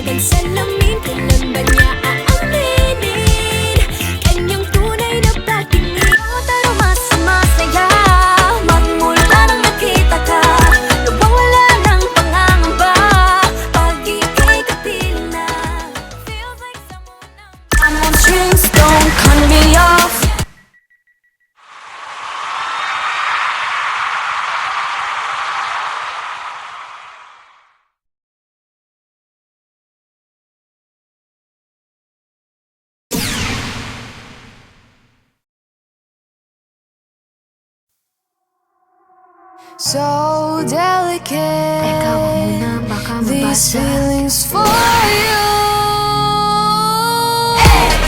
Bagal salamin, kailan ba niya aaminin kanyang tunay na patingin? Pero mas masaya magmula nang nakita ka. Lubang wala ng pangangamba pag ika'y kapiling na. Feels like someone else. I'm on strings, don't cut me off. So delicate, Ikaw muna, baka these mabasa. feelings for you.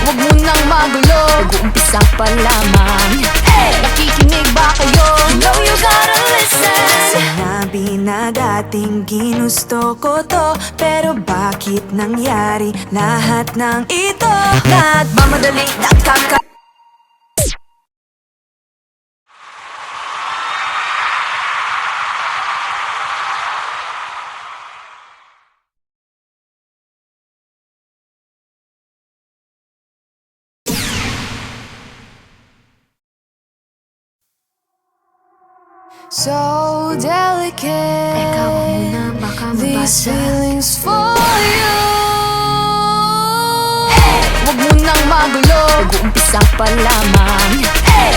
Huwag mo nang magulo, Nag-uumpisa pa lamang. nakikinig ba kayo? No, you gotta listen. Sinabi na dating ginusto ko to, pero bakit nangyari lahat ng ito? Nagmamadali, nakaka... So delicate, Ikaw muna, baka these mabasa. feelings for you. Huwag mo nang magulo, Nag-uumpisa pa lamang.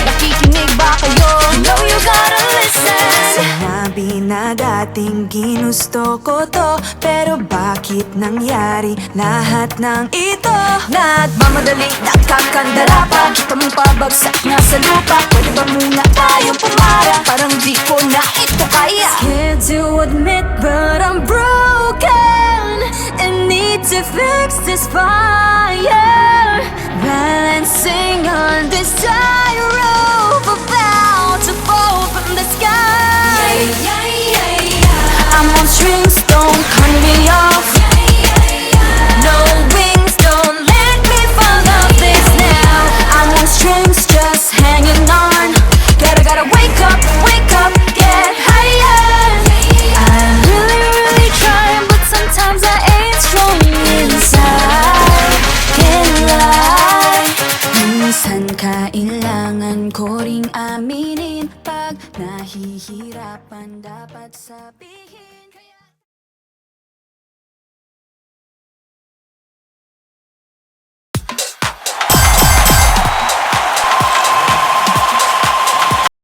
nakikinig ba kayo? No, you gotta listen. Sinabi na dating ginusto ko to, pero bakit nangyari lahat ng ito? Nagmamadali, nakakandala pa, kita mong pabagsak na sa lupa. Pwede ba muna tayong pumara? Parang di ko na ito kaya. Scared to admit, but I'm broken and need to fix this fire. Balancing on this tightrope, about to fall from the sky. I'm on strings, don't cut me off. No wings, don't let me fall off this now. I'm on strings, just hanging on. Gotta wake up, get higher. I'm really trying, but sometimes I ain't strong inside. Can't lie. Minsan kailangan ko ring aminin, pag nahihirapan dapat sabihin.